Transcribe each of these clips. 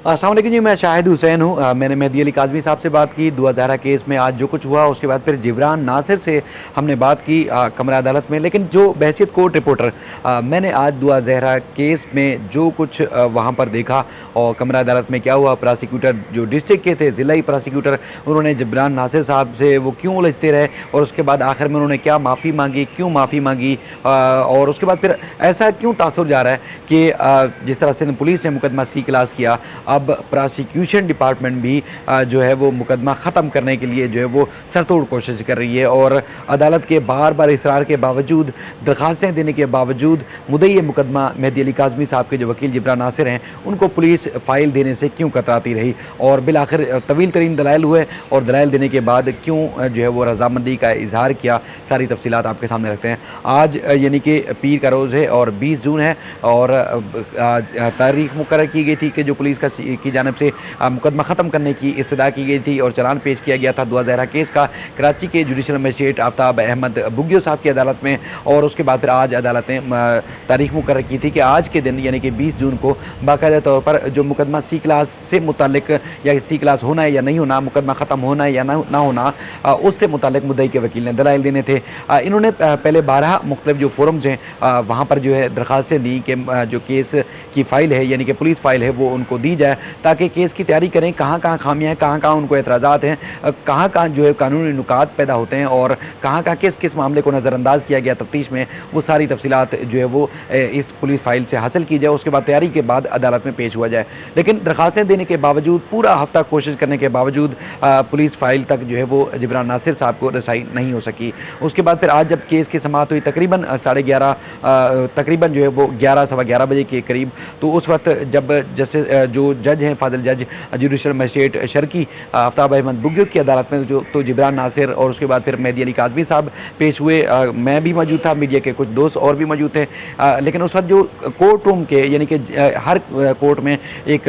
अस्सलाम वालेकुम जी, मैं शाहिद हुसैन हूँ। मैंने मेहदी अली काज़मी साहब से बात की 2011 केस में आज जो कुछ हुआ, उसके बाद फिर जिब्रान नासिर से हमने बात की कमरा अदालत में। लेकिन जो बहसीत कोर्ट रिपोर्टर मैंने आज 2011 केस में जो कुछ वहाँ पर देखा और कमरा अदालत में क्या हुआ, प्रोसिक्यूटर जो डिस्ट्रिक्ट के थे, ज़िलाई प्रोसिक्यूटर, उन्होंने जिब्रान नासिर साहब से वो क्यों उलझते रहे और उसके बाद आखिर में उन्होंने क्या माफ़ी मांगी, क्यों माफ़ी मांगी, और उसके बाद फिर ऐसा क्यों तासुर जा रहा है कि जिस तरह से पुलिस ने मुकदमा सी क्लास किया, अब प्रोसिक्यूशन डिपार्टमेंट भी जो है वो मुकदमा ख़त्म करने के लिए जो है वो सरतोड़ कोशिश कर रही है। और अदालत के बार बार इसरार के बावजूद, दरख्वास्तें देने के बावजूद मुद्दई मुकदमा मेहदी अली काज़मी साहब के जो वकील जिब्रान नासिर हैं, उनको पुलिस फ़ाइल देने से क्यों कतराती रही और बिलाखिर तवील तरीन दलाइल हुए और दलाइल देने के बाद क्यों जो है वो रजामंदी का इजहार किया, सारी तफसीलात आपके सामने रखते हैं। आज यानी कि पीर का रोज़ है और 20 जून है और तारीख मुकर्रर की गई थी कि जो पुलिस की जानिब से मुकदमा ख़त्म करने की इस्तदा की गई थी और चलान पेश किया गया था 2011 केस का कराची के जुडिशल मजिस्ट्रेट आफ्ताब अहमद बुग्गियो साहब की अदालत में। और उसके बाद फिर आज अदालत ने तारीख मुकर्रर की थी कि आज के दिन यानी कि 20 जून को बाकायदा तौर पर जो मुकदमा सी क्लास से मुतालिक या सी क्लास होना है या नहीं होना, मुकदमा ख़त्म होना है या ना होना, उससे मुतालिक मुद्दई के वकील ने दलाइल देने थे। इन्होंने पहले 12 मुख्तलिफ जो फोरम्स हैं वहाँ पर जो है दरख्वास्तें दी कि जो केस की फ़ाइल है यानी कि पुलिस फ़ाइल है वो उनको दी जाए ताकि केस की तैयारी करें, कहाँ कहाँ खामियाँ हैं, कहाँ कहाँ उनको एतराज़ात हैं, कहाँ कहाँ जो है कानूनी नुकात पैदा होते हैं और कहाँ कहाँ किस किस मामले को नज़रअंदाज किया गया तफ्तीश में, वो सारी तफसीलात जो है वो इस पुलिस फ़ाइल से हासिल की जाए। उसके बाद तैयारी के बाद अदालत में पेश हुआ जाए। लेकिन दरख्वास्तें देने के बावजूद, पूरा हफ्ता कोशिश करने के बावजूद पुलिस फ़ाइल तक जो है वो जिब्रान नासिर साहब को रसाई नहीं हो सकी। उसके बाद फिर आज जब केस की समाअत हुई तकरीबन 11:30, तकरीबन जो है वो 11 सवा 11 बजे के करीब, तो उस वक्त जब जस्टिस जो जज हैं फाजिल जज जुडिशल मजिस्ट्रेट शर्की आफ्ताब अहमद बुग्गियो की अदालत में जो जिब्रान नासिर और उसके बाद फिर मेहदी अली काज़मी साहब पेश हुए। मैं भी मौजूद था, मीडिया के कुछ दोस्त और भी मौजूद थे। लेकिन उस वक्त जो कोर्ट रूम के यानी कि हर कोर्ट में एक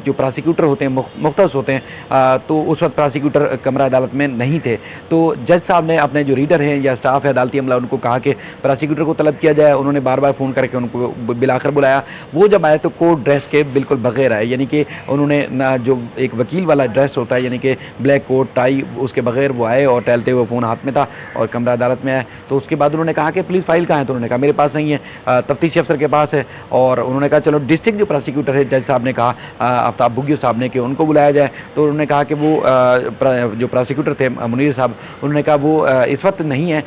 जो प्रोसिक्यूटर होते हैं, मुख्तस होते हैं, तो उस वक्त प्रोसिक्यूटर कमरा अदालत में नहीं थे। तो जज साहब ने अपने जो रीडर हैं या स्टाफ है अदालती अमला, उनको कहा कि प्रोसिक्यूटर को तलब किया जाए। उन्होंने बार बार फ़ोन करके उनको बिलाकर बुलाया। वो जब आए तो कोर्ट ड्रेस के बिल्कुल बगैर आए, यानी कि उन्होंने ना जो एक वकील वाला ड्रेस होता है यानी कि ब्लैक कोट टाई, उसके बगैर वो आए और टहलते हुए फ़ोन हाथ में था और कमरा अदालत में आए। तो उसके बाद उन्होंने कहा कि पुलिस फ़ाइल कहाँ है, तो उन्होंने कहा मेरे पास नहीं है, तफ्तीशी अफसर के पास है। और उन्होंने कहा चलो डिस्ट्रिक्ट जो प्रोसिक्यूटर है, जज साहब ने कहा आफ्ताब बुग्गियो साहब ने कि उनको बुलाया जाए। तो उन्होंने कहा कि वो जो प्रोसिक्यूटर थे मुनीर साहब, उन्होंने कहा वो इस वक्त नहीं है,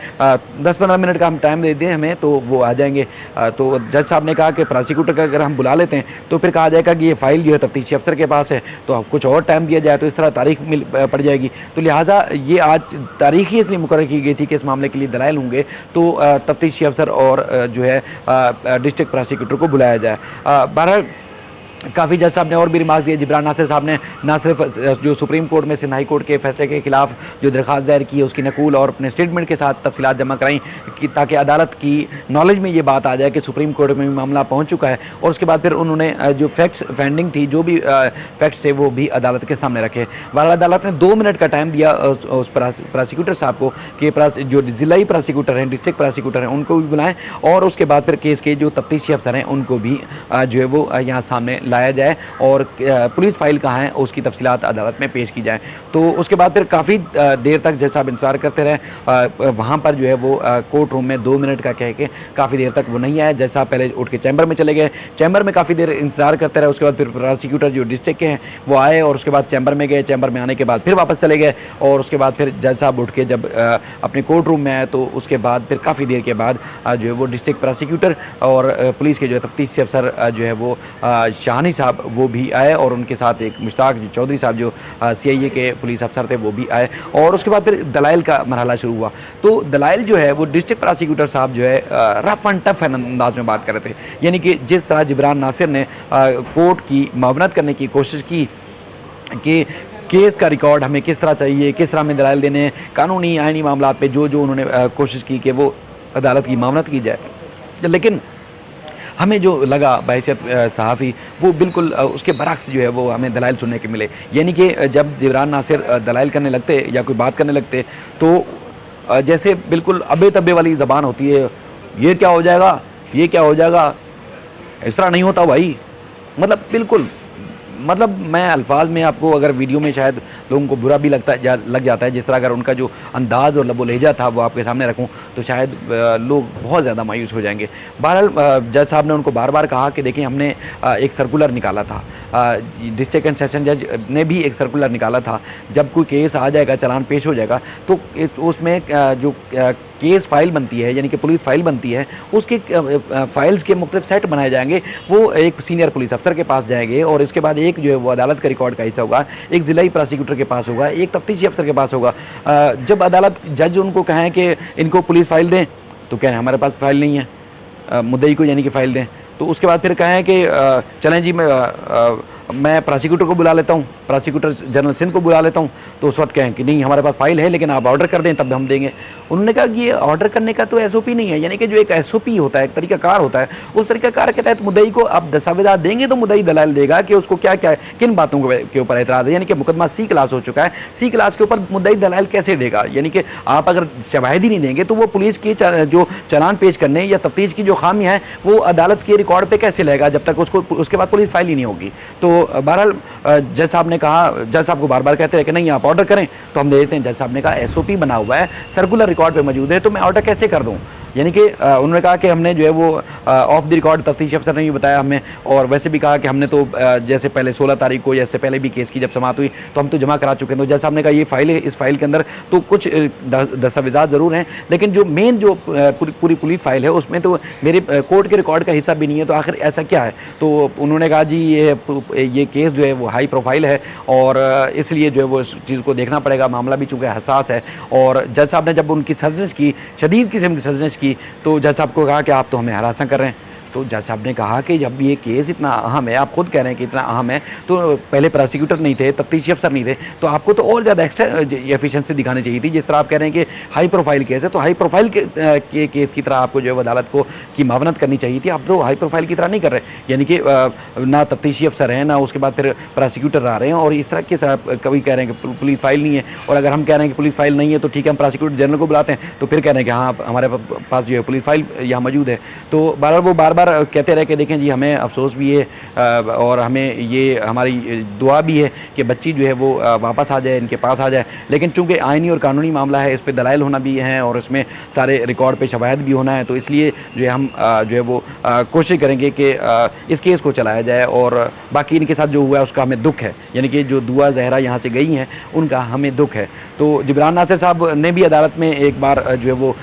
10-15 मिनट का हम टाइम दे दें हमें तो वो आ जाएंगे। तो जज साहब ने कहा कि प्रोसिक्यूटर का अगर हम बुला लेते हैं तो फिर कहा जाएगा कि ये फ़ाइल जो है तफ्तीशी अफसर के पास है, तो अब कुछ और टाइम दिया जाए तो इस तरह तारीख पड़ जाएगी। तो लिहाजा ये आज तारीख ही इसलिए मुकर्रर की गई थी कि इस मामले के लिए दलाइल होंगे तो तफ्तीशी अफसर और जो है डिस्ट्रिक्ट प्रोसिक्यूटर को बुलाया जाए। बहरहाल काफ़ी जज साहब ने और भी रिमार्क दिए। जिब्रान नासिर साहब ने ना सिर्फ जो सुप्रीम कोर्ट में सिंध हाई कोर्ट के फैसले के खिलाफ जो दरख्वास्त दायर की है उसकी नकूल और अपने स्टेटमेंट के साथ तफसीलात जमा कराई कि ताकि अदालत की नॉलेज में ये बात आ जाए कि सुप्रीम कोर्ट में भी मामला पहुँच चुका है। और उसके बाद फिर उन्होंने जो फैक्ट्स फैंडिंग थी, जो भी फैक्ट्स थे वो भी अदालत के सामने रखे। बहरहाल अदालत ने 2 मिनट का टाइम दिया उस प्रोसिक्यूटर साहब को कि जो ज़िलाई प्रोसिक्यूटर हैं, डिस्ट्रिक्ट प्रोसिक्यूटर हैं, उनको भी बुलाएँ और उसके बाद फिर केस के जो तफ्तीशी अफसर हैं उनको भी जो है वो यहाँ सामने लाया जाए और पुलिस फाइल कहाँ है उसकी तफसीलात अदालत में पेश की जाए। तो उसके बाद फिर काफ़ी देर तक जज साहब इंतजार करते रहे। वहाँ पर जो है वो कोर्ट रूम में 2 मिनट का कह के काफ़ी देर तक वो नहीं आए। जज साहब पहले उठ के चैम्बर में चले गए, चैम्बर में काफ़ी देर इंतजार करते रहे। उसके बाद फिर प्रोसिक्यूटर जो डिस्ट्रिक्ट के हैं वो आए और उसके बाद चैम्बर में गए, चैम्बर में आने के बाद फिर वापस चले गए और उसके बाद फिर जज साहब उठ के जब अपने कोर्ट रूम में आए तो उसके बाद फिर काफ़ी देर के बाद जो है वो डिस्ट्रिक्ट प्रोसिक्यूटर और पुलिस के जो है तफ्तीशी अफसर जो है वो शाहानी साहब वो भी आए और उनके साथ एक मुश्ताक चौधरी साहब जो CIA के पुलिस अफसर थे वो भी आए। और उसके बाद फिर दलाइल का मरहला शुरू हुआ। तो दलाइल जो है वो डिस्ट्रिक्ट प्रोसिक्यूटर साहब जो है रफ एंड टफ अंदाज में बात कर रहे थे, यानी कि जिस तरह जिब्रान नासिर ने कोर्ट की मावनत करने की कोशिश की कि केस का रिकॉर्ड हमें किस तरह चाहिए, किस तरह हमें दलाइल देने, कानूनी आइनी मामला पे जो जो उन्होंने कोशिश की कि वो अदालत की मावनत की जाए। लेकिन हमें जो लगा बहैसियत सहाफ़ी वो बिल्कुल उसके बरक्स जो है वो हमें दलाइल सुनने के मिले। यानी कि जब जिब्रान नासिर दलाइल करने लगते या कोई बात करने लगते तो जैसे बिल्कुल अबे तबे वाली ज़बान होती है, ये क्या हो जाएगा, ये क्या हो जाएगा, इस तरह नहीं होता भाई, मतलब बिल्कुल मतलब मैं अल्फाज में आपको, अगर वीडियो में शायद लोगों को बुरा भी लग जाता है, जिस तरह अगर उनका जो अंदाज़ और लबो लहजा था वो आपके सामने रखूं तो शायद लोग बहुत ज़्यादा मायूस हो जाएंगे। बहरहाल जज साहब ने उनको बार बार कहा कि देखिए हमने एक सर्कुलर निकाला था, डिस्ट्रिक्ट एंड सेशन जज ने भी एक सर्कुलर निकाला था, जब कोई केस आ जाएगा, चालान पेश हो जाएगा तो उसमें जो केस फाइल बनती है, यानी कि पुलिस फाइल बनती है, उसके फाइल्स के मुख्तलिफ सेट बनाए जाएंगे, वो एक सीनियर पुलिस अफसर के पास जाएंगे और इसके बाद एक जो है वो अदालत के रिकॉर्ड का हिस्सा होगा, एक ज़िलाई प्रोसिक्यूटर के पास होगा, एक तफ्तीशी अफसर के पास होगा। जब अदालत जज उनको कहें कि इनको पुलिस फाइल दें तो कह रहे हैं हमारे पास फाइल नहीं है, मुद्दई को यानी कि फ़ाइल दें। तो उसके बाद फिर कहें कि चलें जी मैं प्रोसिक्यूटर को बुला लेता हूँ, प्रोसिक्यूटर जनरल सिंध को बुला लेता हूँ, तो उस वक्त कहें कि नहीं हमारे पास फाइल है लेकिन आप ऑर्डर कर दें तब हम देंगे। उन्होंने कहा कि ये ऑर्डर करने का तो एसओपी नहीं है, यानी कि जो एक एसओपी होता है, एक तरीकाकार होता है, उस तरीकाकार के तहत मुद्दई को आप दस्तावेज़ात देंगे तो मुद्दई दलाल देगा कि उसको क्या क्या किन बातों के ऊपर एतराज़ है। यानी कि मुकदमा सी क्लास हो चुका है, सी क्लास के ऊपर मुद्दई दलाल कैसे देगा, यानी कि आप अगर शवाहिद ही नहीं देंगे तो वो पुलिस की जो चालान पेश करने या तफ्तीश की जो खामियाँ हैं वो अदालत के रिकॉर्ड पर कैसे लेगा जब तक उसको उसके बाद पुलिस फाइल ही नहीं होगी। तो बहरहाल जज साहब ने कहा, जज साहब को बार बार कहते रहे कि नहीं आप ऑर्डर करें, तो हम दे देते हैं। जज साहब ने कहा एसओपी बना हुआ है, सर्कुलर रिकॉर्ड पे मौजूद है, तो मैं ऑर्डर कैसे कर दूं। यानी कि उन्होंने कहा कि हमने जो है वो ऑफ द रिकॉर्ड तफ्तीशी अफसर ने भी बताया हमें, और वैसे भी कहा कि हमने तो जैसे पहले 16 तारीख को या इससे पहले भी केस की जब समाअत हुई तो हम तो जमा करा चुके हैं। तो जज साहब ने कहा ये फाइल है, इस फाइल के अंदर तो कुछ दस्तावेज़ात ज़रूर हैं लेकिन जो मेन जो पूरी पुलिस फाइल है उसमें तो मेरे कोर्ट के रिकॉर्ड का हिस्सा भी नहीं है, तो आखिर ऐसा क्या है। तो उन्होंने कहा जी ये केस जो है वो हाई प्रोफाइल है और इसलिए जो है वो इस चीज़ को देखना पड़ेगा, मामला भी चूँकि हसास है। और जज साहब ने जब उनकी सर्जश की, शदीद किस्म की सर्जश की, तो जज साहब को कहा कि आप तो हमें हरासा कर रहे हैं। तो जज साहब ने कहा कि जब ये केस इतना अहम है, आप खुद कह रहे हैं कि इतना अहम है, तो पहले प्रोसिक्यूटर नहीं थे, तफ्तीशी अफसर नहीं थे, तो आपको तो और ज़्यादा एक्स्ट्रा एफिशिएंसी दिखानी चाहिए थी। जिस तरह आप कह रहे हैं कि हाई प्रोफाइल केस है, तो हाई प्रोफाइल के केस की तरह आपको जो है अदालत को की मावनत करनी चाहिए थी। आप तो हाई प्रोफाइल की तरह नहीं कर रहे, यानी कि ना तफ्तीशी अफसर हैं, ना उसके बाद फिर प्रोसिक्यूटर आ रहे हैं, और इस तरह किस तरह कभी कह रहे हैं कि पुलिस फाइल नहीं है, और अगर हम कह रहे हैं कि पुलिस फाइल नहीं है तो ठीक है हम प्रोसिक्यूटर जनरल को बुलाते हैं, तो फिर कह रहे हैं कि हाँ हमारे पास जो है पुलिस फाइल यहाँ मौजूद है। तो वो बार बार कहते रहे कि देखें जी हमें अफसोस भी है और हमें ये हमारी दुआ भी है कि बच्ची जो है वो वापस आ जाए, इनके पास आ जाए, लेकिन चूंकि आइनी और कानूनी मामला है, इस पे दलाइल होना भी है और इसमें सारे रिकॉर्ड पे शवाहिद भी होना है, तो इसलिए जो है हम जो है वो कोशिश करेंगे कि इस केस को चलाया जाए, और बाकी इनके साथ जो हुआ है उसका हमें दुख है, यानी कि जो दुआ जहरा यहाँ से गई हैं उनका हमें दुख है। तो जिब्रान नासिर साहब ने भी अदालत में एक बार जो है वो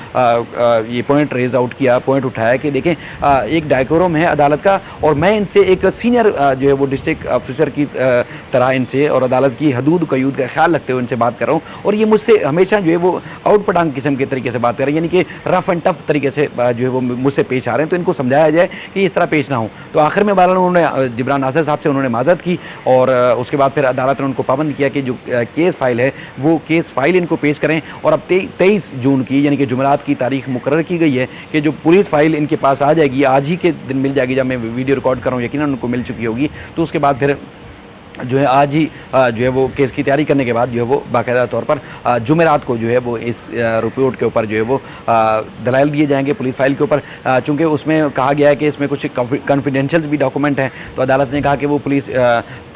ये पॉइंट रेज आउट किया, पॉइंट उठाया कि देखें एक डायकोरम है अदालत का, और मैं इनसे एक सीनियर जो है वो डिस्ट्रिक्ट ऑफिसर की तरह इनसे और अदालत की हदूद कयूद का ख्याल रखते हुए इनसे बात कर रहा हूँ, और ये मुझसे हमेशा जो है वो आउट पटांग किस्म के तरीके से बात कर रहे हैं, यानी कि रफ एंड टफ तरीके से जो है वो मुझसे पेश आ रहे हैं, तो इनको समझाया जाए कि इस तरह पेश ना हो। तो आखिर में बहरहाल उन्होंने जिब्रान नासिर साहब से उन्होंने माजरत की, और उसके बाद फिर अदालत ने उनको पाबंद किया कि जो केस फाइल है वो केस फाइल इनको पेश करें, और अब 23 जून की यानी कि जुमेरात की तारीख मुकर्रर की गई है कि जो पुलिस फाइल इनके पास आ जाएगी, आज ही के दिन मिल जाएगी, जब मैं वीडियो रिकॉर्ड कर रहा हूँ यकीनन उनको मिल चुकी होगी, तो उसके बाद फिर जो है आज ही जो है वो केस की तैयारी करने के बाद जो है वो बाकायदा तौर पर जुमेरात को जो है वो इस रिपोर्ट के ऊपर जो है वो दलाइल दिए जाएंगे पुलिस फाइल के ऊपर, चूँकि उसमें कहा गया है कि इसमें कुछ कॉन्फिडेंशियल भी डॉक्यूमेंट हैं, तो अदालत ने कहा कि वो पुलिस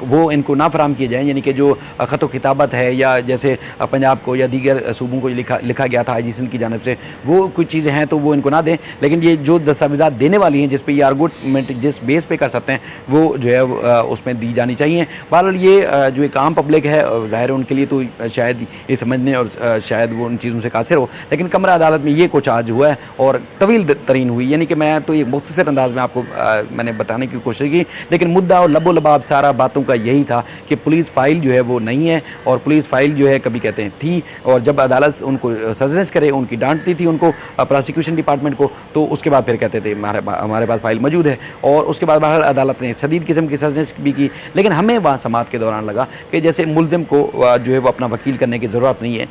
वो इनको ना फराम किए जाएँ, यानी कि जो ख़त किताबत है या जैसे पंजाब को या दीगर सूबों को लिखा गया था IGC की जानिब से, वो कुछ चीज़ें हैं तो वो इनको ना दें, लेकिन ये जो दस्तावेज़ात देने वाली हैं जिस पे ये आर्गूमेंट जिस बेस पे कर सकते हैं वो जो है उसमें दी जानी चाहिए। बहरहाल ये जो एक आम पब्लिक है ज़ाहिर है उनके लिए तो शायद ये समझने और शायद वो उन चीज़ों से कासिर हो, लेकिन कमरा अदालत में ये कुछ आज हुआ है और तवील तरीन हुई, यानी कि मैं तो ये मुख्तसर अंदाज में आपको मैंने बताने की कोशिश की, लेकिन मुद्दा और लबो लबाब सारा बातों का यही था कि पुलिस फाइल जो है वो नहीं है, और पुलिस फाइल जो है कभी कहते हैं थी, और जब अदालत उनको सर्जनेस करे उनकी डांटती थी उनको प्रोसिक्यूशन डिपार्टमेंट को, तो उसके बाद फिर कहते थे हमारे पास फाइल मौजूद है, और उसके बाद बहरहाल अदालत ने शदीद किस्म की सर्जनेस भी की, लेकिन हमें वहाँ समाअत के दौरान लगा कि जैसे मुल्ज़िम को जो है वो अपना वकील करने की ज़रूरत नहीं है,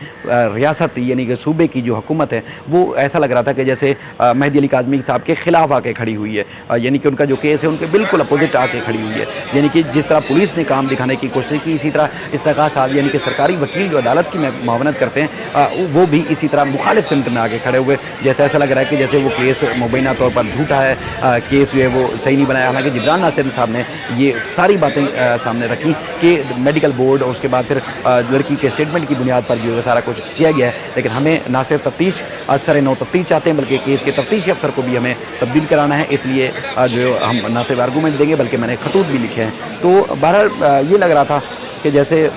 रियासत यानी कि सूबे की जो हुकूमत है वो ऐसा लग रहा था कि जैसे मेहदी अली काज़मी साहब के ख़िलाफ़ आके खड़ी हुई है, यानी कि उनका जो केस है उनके बिल्कुल अपोजिट आके खड़ी हुई है, यानी कि जिस तरह पुलिस ने काम दिखाने की कोशिश की, इसी तरह इस्तग़ा साहब यानी कि सरकारी वकील जो अदालत की मावनत करते हैं वो भी इसी तरह मुखालिफ सिमत में आके खड़े हुए, जैसे ऐसा लग रहा है कि जैसे वो केस मुबैना तौर पर झूठा है, केस जो है वो सही नहीं बनाया। हालांकि जिब्रान नासिर साहब ने ये सारी बातें सामने रखी थी कि मेडिकल बोर्ड और उसके बाद फिर लड़की के स्टेटमेंट की बुनियाद पर जो है सारा कुछ किया गया है। लेकिन हमें ना सिर्फ तफ्तीश सर नौ तफ्तीश चाहते हैं बल्कि केस के तफ्तीशी अफसर को भी हमें तब्दील कराना है, इसलिए जो हम ना सिर्फ आर्गूमेंट देंगे बल्कि मैंने खतूत भी लिखे हैं। तो बहरहाल ये लग रहा था कि जैसे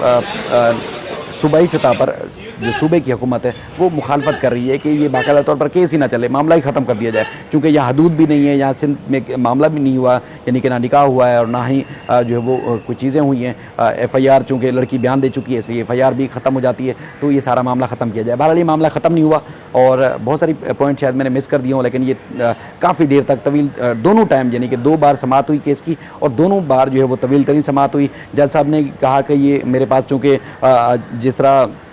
सूबाई सतह पर जो सूबे की हुकूमत है वो मुखालफत कर रही है कि ये बाकायदा तौर पर केस ही ना चले, मामला ही ख़त्म कर दिया जाए, क्योंकि यहाँ हदूद भी नहीं है, यहाँ सिंध में मामला भी नहीं हुआ, यानी कि ना निकाह हुआ है और ना ही जो है वो कुछ चीज़ें हुई हैं। FIR चूँकि लड़की बयान दे चुकी है इसलिए FIR भी ख़त्म हो जाती है, तो ये सारा मामला ख़त्म किया जाए। बहरहाल ये मामला ख़त्म नहीं हुआ और बहुत सारी पॉइंट शायद मैंने मिस कर दिए हों, लेकिन ये काफ़ी देर तक तवील दोनों टाइम यानी कि 2 बार समाअत हुई केस की और दोनों बार जो है वो तवील तरीन समाअत हुई। जज साहब ने कहा कि ये मेरे पास चूँकि जिस तरह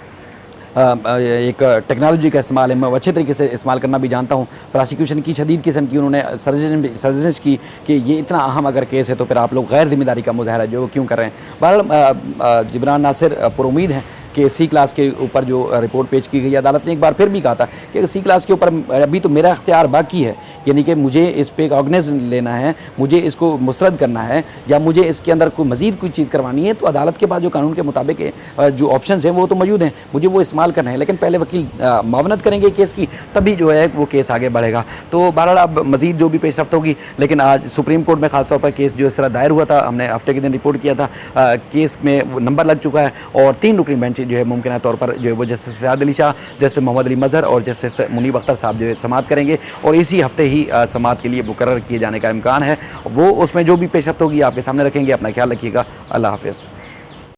एक टेक्नोलॉजी का इस्तेमाल है, मैं अच्छे तरीके से इस्तेमाल करना भी जानता हूँ। प्रोसिक्यूशन की शदीद किस्म की उन्होंने सजेशन की कि ये इतना अहम अगर केस है तो फिर आप लोग गैर जिम्मेदारी का मुजाहरा जो क्यों कर रहे हैं। बहरहाल जिब्रान नासिर पुरुमीद हैं कि C क्लास के ऊपर जो रिपोर्ट पेश की गई, अदालत ने एक बार फिर भी कहा था कि C क्लास के ऊपर अभी तो मेरा इख्तियार बाकी है, यानी कि मुझे इस पे कॉग्निज़ लेना है, मुझे इसको मुस्तरद करना है या मुझे इसके अंदर कोई मज़ीद कोई चीज़ करवानी है, तो अदालत के पास जो कानून के मुताबिक जो ऑप्शंस हैं वो तो मौजूद हैं, मुझे वो इस्तेमाल करना है। लेकिन पहले वकील मावनत करेंगे केस की, तभी जो है वो केस आगे बढ़ेगा। तो बहरहाल अब मज़ीद जो भी पेशरफ्त होगी, लेकिन आज सुप्रीम कोर्ट में खासतौर पर केस जो इस तरह दायर हुआ था, हमने हफ्ते के दिन रिपोर्ट किया था, केस में नंबर लग चुका है और 3 रुकनी बेंच जो है मुमकिन तौर पर जो है वो जस्टिस सयाद अली शाह, जस्टिस मोहम्मद अली मजहर और जस्टिस मुनीब अख्तर साहब जो है समाअत करेंगे और इसी हफ्ते ही समाअत के लिए मुकर्रर किए जाने का इम्कान है। वो उसमें जो भी पेशरफ्त होगी आपके सामने रखेंगे। अपना ख्याल रखिएगा। अल्लाह हाफ़िज़।